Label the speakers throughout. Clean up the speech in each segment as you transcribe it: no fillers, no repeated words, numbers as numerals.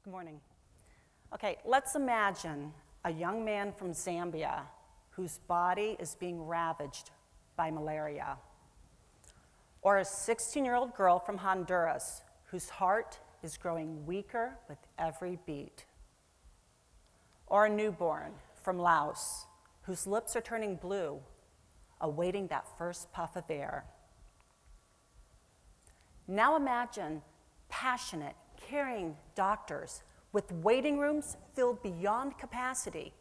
Speaker 1: Good morning. Okay, let's imagine a young man from Zambia whose body is being ravaged by malaria, or a 16-year-old girl from Honduras whose heart is growing weaker with every beat, or a newborn from Laos whose lips are turning blue, awaiting that first puff of air. Now imagine passionate, caring doctors with waiting rooms filled beyond capacity,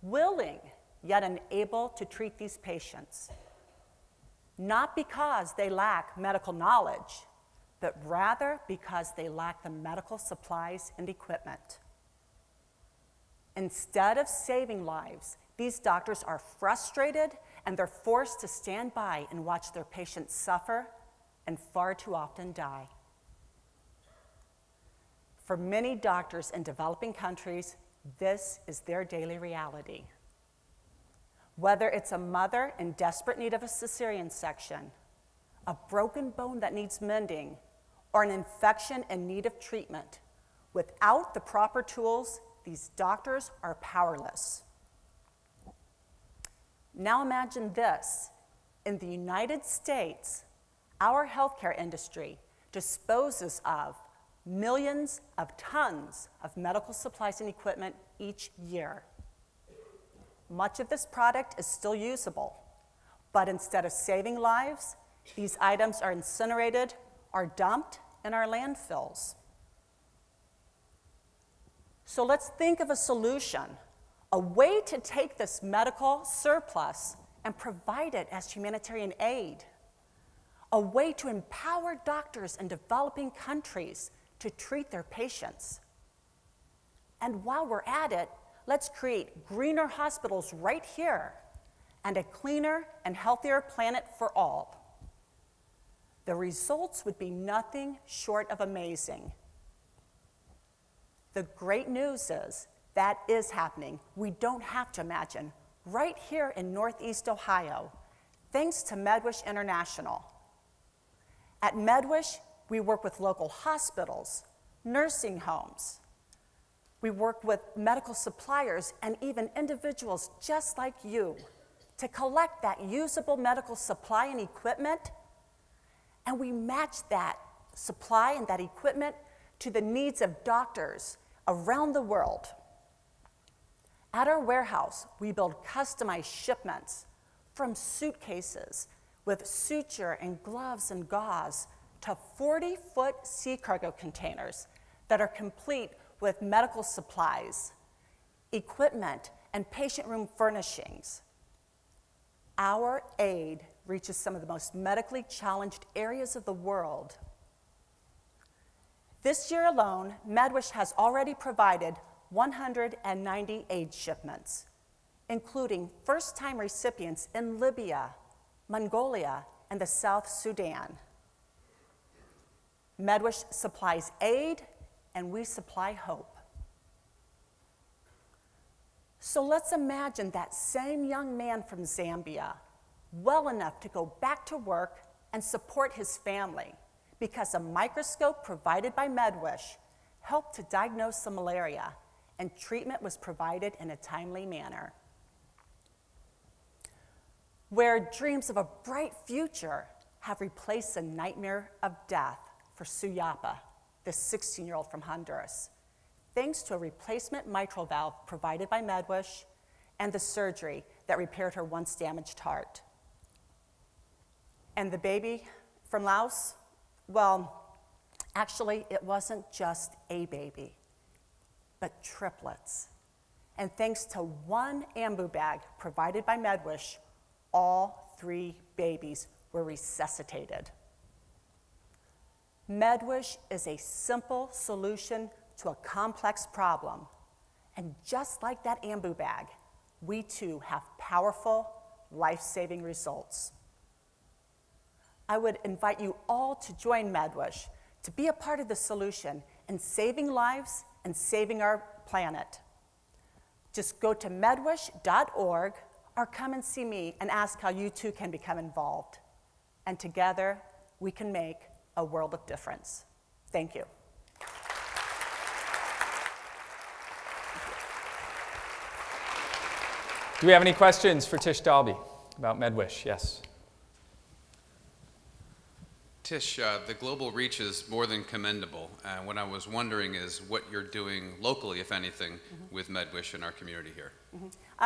Speaker 1: willing yet unable to treat these patients, not because they lack medical knowledge, but rather because they lack the medical supplies and equipment. Instead of saving lives, these doctors are frustrated and they're forced to stand by and watch their patients suffer and far too often die. For many doctors in developing countries, this is their daily reality. Whether it's a mother in desperate need of a cesarean section, a broken bone that needs mending, or an infection in need of treatment, without the proper tools, these doctors are powerless. Now imagine this. In the United States, our healthcare industry disposes of millions of tons of medical supplies and equipment each year. Much of this product is still usable, but instead of saving lives, these items are incinerated or dumped in our landfills. So let's think of a solution, a way to take this medical surplus and provide it as humanitarian aid, a way to empower doctors in developing countries to treat their patients. And while we're at it, let's create greener hospitals right here and a cleaner and healthier planet for all. The results would be nothing short of amazing. The great news is that is happening. We don't have to imagine. Right here in Northeast Ohio, thanks to MedWish International. At MedWish, we work with local hospitals, nursing homes. We work with medical suppliers and even individuals just like you to collect that usable medical supply and equipment, and we match that supply and that equipment to the needs of doctors around the world. At our warehouse, we build customized shipments from suitcases with suture and gloves and gauze to 40-foot sea cargo containers that are complete with medical supplies, equipment, and patient room furnishings. Our aid reaches some of the most medically challenged areas of the world. This year alone, MedWish has already provided 190 aid shipments, including first-time recipients in Libya, Mongolia, and the South Sudan. MedWish supplies aid, and we supply hope. So let's imagine that same young man from Zambia, well enough to go back to work and support his family, because a microscope provided by MedWish helped to diagnose the malaria, and treatment was provided in a timely manner. Where dreams of a bright future have replaced the nightmare of death for Suyapa, the 16-year-old from Honduras, thanks to a replacement mitral valve provided by MedWish and the surgery that repaired her once damaged heart. And the baby from Laos, well, actually, it wasn't just a baby, but triplets. And thanks to one ambu bag provided by MedWish, all 3 babies were resuscitated. MedWish is a simple solution to a complex problem. And just like that ambu bag, we too have powerful, life-saving results. I would invite you all to join MedWish to be a part of the solution in saving lives and saving our planet. Just go to medwish.org or come and see me and ask how you too can become involved. And together, we can make a world of difference. Thank you.
Speaker 2: Do we have any questions for Tish Dalby about MedWish? Yes.
Speaker 3: Tish, the global reach is more than commendable. What I was wondering is what you're doing locally, if anything, with MedWish in our community here.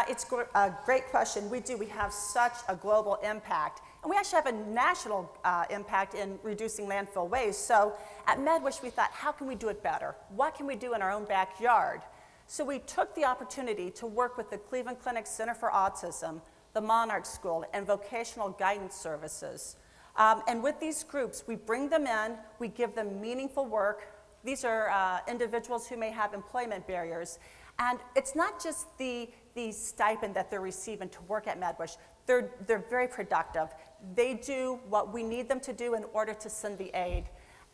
Speaker 1: It's a great question. We have such a global impact. And we actually have a national impact in reducing landfill waste. So at MedWish, we thought, how can we do it better? What can we do in our own backyard? So we took the opportunity to work with the Cleveland Clinic Center for Autism, the Monarch School, and Vocational Guidance Services. And with these groups, we bring them in, we give them meaningful work. These are individuals who may have employment barriers. And it's not just the stipend that they're receiving to work at MedWish. They're very productive. They do what we need them to do in order to send the aid.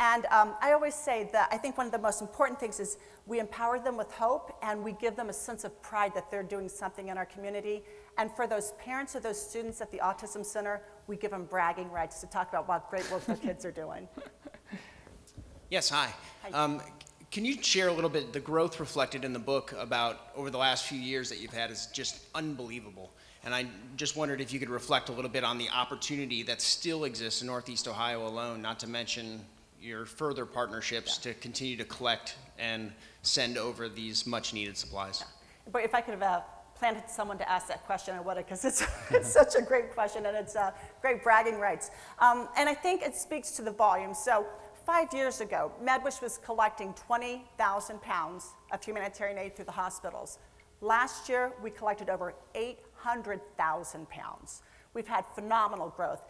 Speaker 1: And I always say that I think one of the most important things is we empower them with hope and we give them a sense of pride that they're doing something in our community. And for those parents or those students at the Autism Center, we give them bragging rights to talk about what great work their kids are doing.
Speaker 4: Yes, hi. Can you share a little bit, the growth reflected in the book about over the last few years that you've had is just unbelievable. And I just wondered if you could reflect a little bit on the opportunity that still exists in Northeast Ohio alone, not to mention your further partnerships to continue to collect and send over these much needed supplies.
Speaker 1: But if I could have planted someone to ask that question, I would have, because it's such a great question and it's great bragging rights. And I think it speaks to the volume. So 5 years ago, MedWish was collecting 20,000 pounds of humanitarian aid through the hospitals. Last year, we collected over 800,000 pounds. We've had phenomenal growth.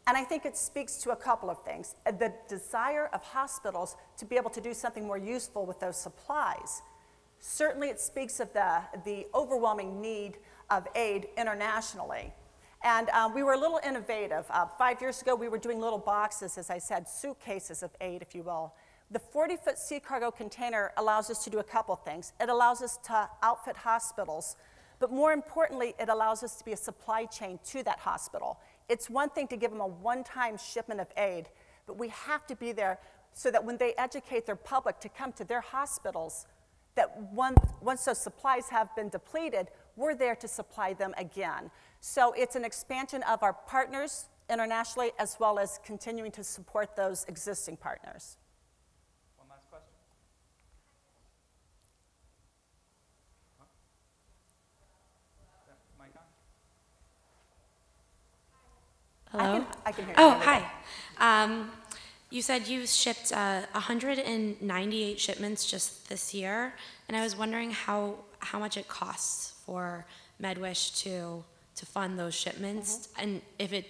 Speaker 1: And I think it speaks to a couple of things. The desire of hospitals to be able to do something more useful with those supplies. Certainly it speaks of the overwhelming need of aid internationally. And we were a little innovative. 5 years ago, we were doing little boxes, as I said, suitcases of aid, if you will. The 40-foot sea cargo container allows us to do a couple things. It allows us to outfit hospitals, but more importantly, it allows us to be a supply chain to that hospital. It's one thing to give them a one-time shipment of aid, but we have to be there so that when they educate their public to come to their hospitals, that once those supplies have been depleted, we're there to supply them again. So it's an expansion of our partners internationally as well as continuing to support those existing partners.
Speaker 2: One last question. Mic on?
Speaker 5: Hello?
Speaker 1: I can hear you.
Speaker 5: Oh, hi. You said you shipped 198 shipments just this year, and I was wondering how much it costs for MedWish to fund those shipments, and if it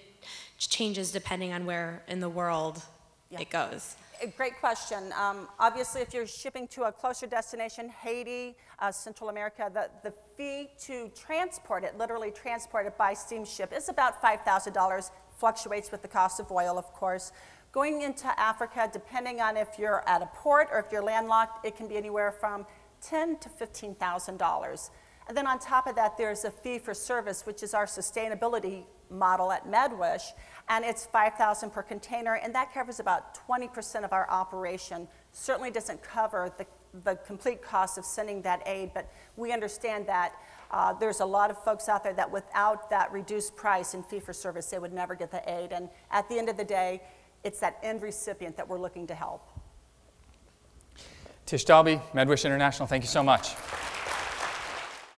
Speaker 5: changes depending on where in the world it goes.
Speaker 1: A great question. Obviously, if you're shipping to a closer destination, Haiti, Central America, the fee to transport it, literally transport it by steamship, is about $5,000, fluctuates with the cost of oil, of course. Going into Africa, depending on if you're at a port or if you're landlocked, it can be anywhere from $10,000 to $15,000. And then on top of that, there's a fee for service, which is our sustainability model at MedWish, and it's $5,000 per container, and that covers about 20% of our operation. Certainly doesn't cover the complete cost of sending that aid, but we understand that there's a lot of folks out there that without that reduced price and fee for service, they would never get the aid. And at the end of the day, it's that end recipient that we're looking to help.
Speaker 2: Tish Dalby, MedWish International, thank you so much.